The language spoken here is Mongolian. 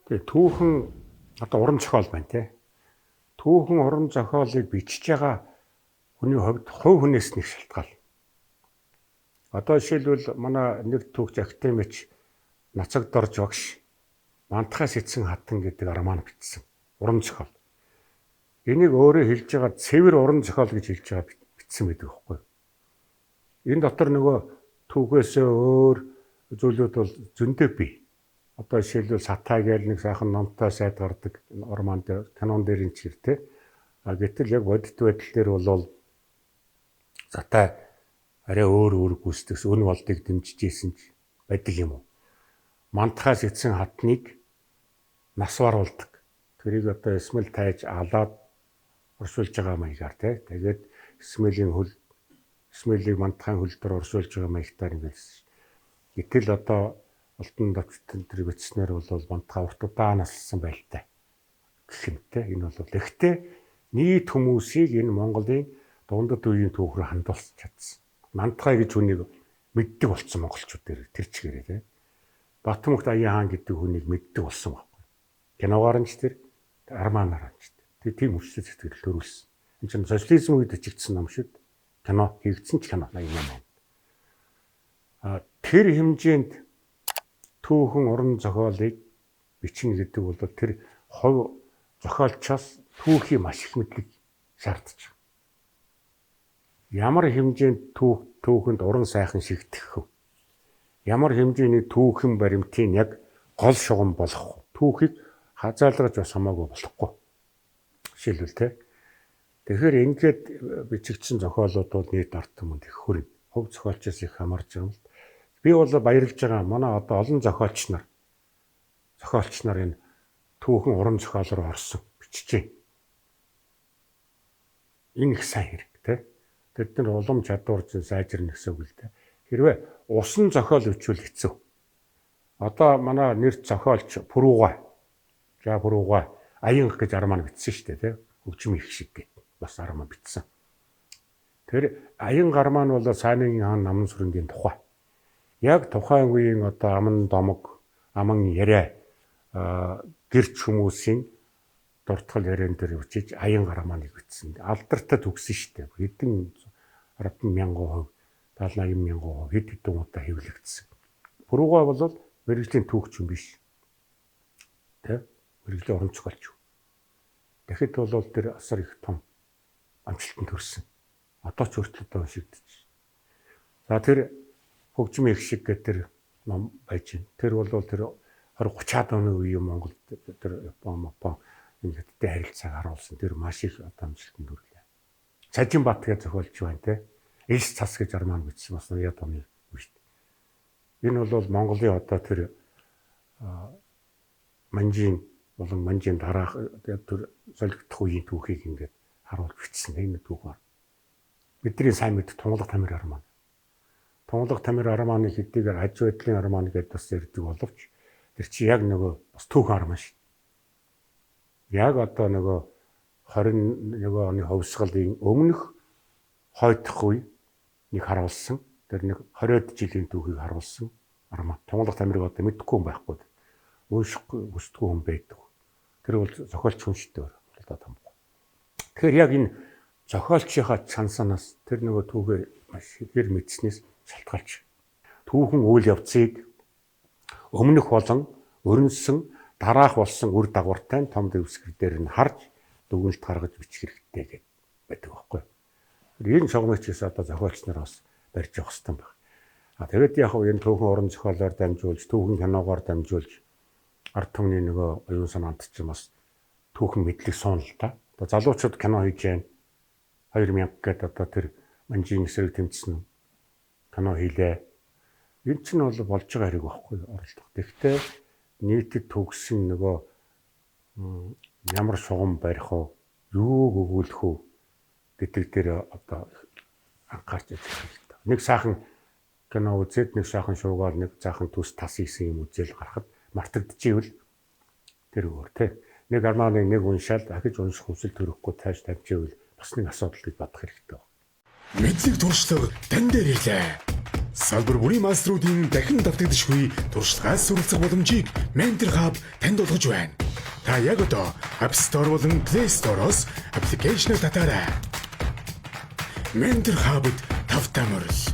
Тэгээ түүхэн одоо уран зохиол байна те. Түүхэн уран зохиолыг бичиж байгаа хүний хувьд хувь хүнээс нэг шалтгаал. Одоо жишээлбэл манай нэг түүхч академич Нацаг Дорж багш Мантахаас эцэн хатан гэдэг роман бичсэн. Уран зохиол. Энийг өөрөө хэлж байгаа цэвэр уран зохиол гэж хэлж байгаа бичсэн байдаг байхгүй. Энэ дотор нөгөө түүхээсээ өөр зүйлүүд бол зөндөө бий. Одоо жишээлбэл Сатай гээл нэг сайхан номтой сайд гардаг роман дээр канон дээр энэ чиртэй. Гэтэл яг бодит байдал дээр бол Сатай арай өөр гүйцэтгэс өн болдыг дэмжиж ийсэн ч байдаг юм уу? Мантахаас эцэн хатныг нас баруулдаг. Тэрийг одоо Исмэл тайж алаад уршуулж байгаа маягаар тий. Тэгээд Исмэлийг Мантахын хөл дээр уршуулж байгаа маягтаар ингэсэн. Гэтэл одоо Алтан давталтын тэр бичснээр бол Мантахаа урт удаан нассан байлтай. Гэх юм те. Энэ бол ихтэй нийт хүмүүсийг энэ Монголын дундад үеийн түүх рүү хандуулж чадсан. Мантахаа гэж хүнийг мэддэг болсон монголчууд тэр чигээрээ те. Батмөгт Аян хаан гэдэг хүнийг мэддэг болсон байхгүй. Киногаар нь ч тэр арманаар нь ч тэр тийм хүчтэй сэтгэл төрүүлсэн. Энэ чинь социализм үед бичигдсэн ном шүү дээ. Кино хийгдсэн ч кино юм байна. Тэр хэмжээнд түүхэн уран зохиолыг бичнэ гэдэг бол тэр хувь зохиолчоос түүхийн маш их мэдлэг шаардж байгаа. Ямар хэмжээнд түүхэнд уран сайхан шигдэх вэ? Ямар хэмжээний түүхэн баримтын яг гол шугам болох вэ? Түүхийг хазаалгаж бас хамаагүй болохгүй. Жишээлбэл те. Тэгэхээр ингээд бичигдсэн зохиолууд бол нийт ард түмэнд их хүрнэ. Хувь зохиолчоос их хамаарч байгаа юм л. Би бол баярлж байгаа. Манай одоо олон зохиолч нар энэ түүхэн уран зохиол руу орсон биччихэ. Энэ их сайн хэрэг те. Тэд нар улам чадварж сайжирна гэсэн үг л дээ. Хэрвээ усан зохиол бичвэл хэцүү. Одоо манай нэрт зохиолч Пүрүүга Аянг гэж арман бичсэн шүү дээ те. Хөгжим их шиг гэдэг бас арман бичсэн. Тэр Аян арман бол Сайнын хаан Наман сүрэнгийн тухай. Яг тухайн үеийн одоо аман домог, аман яриа гэрч хүмүүсийн дуртгал яриан дээр бичиж Аян арманыг бичсэн. Алдартай төгсөн шүү дээ. Хэдэн 10,000%, 70-80,000% хэдэн удаа хэвлэгдсэн. Пүрүүга бол мэрэгжлийн түүхч юм биш. Тэ? Мэрэгжлийн уран зохиолч. Тэгэхэд бол тэр асар их том амжилтанд хүрсэн. Одоо ч хүртэл уншигдчих. За тэр хөгжим их шиг гэдэг тэр ном байж байна. Тэр бол тэр 20-30-аад оны үеийн Монголд тэр Япон энэ хэдтэй харилцааг харуулсан. Тэр маш их амжилтанд хүрлээ. Сажин бат гэж зохиолч байна те. Элс цас гэж арман бичсэн бас 90-аад оны үед. Энэ бол Монголын одоо тэр манжийн дараах тэр солигдох үеийн түүхийг ингээд харуулж бичсэн. Энэ түүх байна. Бидний сайн мэд Тунгалаг Тамир арман. Тунгалаг Тамир арманы хэдийгээр аж байдлын арман гэдээ бас ярьдаг боловч тэр чи яг нөгөө бас түүх арман шүү. Яг одоо нөгөө 21 оны ховсгалын өмнөх хойдох үе нэг харуулсан. Тэр нэг 20-од жилийн түүхийг харуулсан арман. Тунгалаг Тамирыг одоо мэдхгүй хүн байхгүй. Уншихгүй хүсдэггүй хүн байдаг. Тэр бол зохиолч хүнштэй бол том. Тэгэхээр яг энэ зохиолчийнхаа чансанаас тэр нөгөө түүхээ маш хэр мэдснээс шалтгаалж түүхэн үйл явцыг өмнөх болон өрнөсөн дараах болсон үр дагавартай том дэвсгэр дээр нь харж дүгнэлт гаргаж бичих хэрэгтэй гэдэг байхгүй. Энэ шогногчээс одоо зохиолч нар бас барьж явах хэрэгтэй байна. Тэгээд яг энэ түүхэн уран зохиолоор дамжуулж, түүхэн киногоор дамжуулж ард түмний нөгөө оюун санаанд ч бас түүхэн мэдлэг суун л та. Одоо залуучууд кино хийж байна. 2000 гээд одоо тэр манжийн эсрэг тэмцсэн кино хийлээ. Энэ ч нь бол болж байгаа хэрэг байхгүй оролдох. Гэхдээ нийтэд төгсөн нөгөө ямар шугам барих вэ? Юуг өгүүлэх вэ? гэдэг дээр одоо анхаарч ажиллах хэрэгтэй. Нэг сайхан кино үзээд нэг сайхан шуугаал нэг сайхан төс тас хийсэн юм үзэл гарахад мартагдчихвэл тэр өөр те. Нэг арманы нэг уншаал дахиж унших хүсэл төрөхгүй тааш тавьчихвэл бас нэг асуудал гэж бодох хэрэгтэй байна. Мэдлэг туршлага тань дээр ирлээ. Салбар бүрийн мастеруудын дахин давтагдшгүй туршлагаас суралцах боломжийг Mentor Hub танд олгож байна. Та яг одоо App Store болон Play Store-оос аппликейшн татаарай. Mentor Hub-д тавтамжтай морил.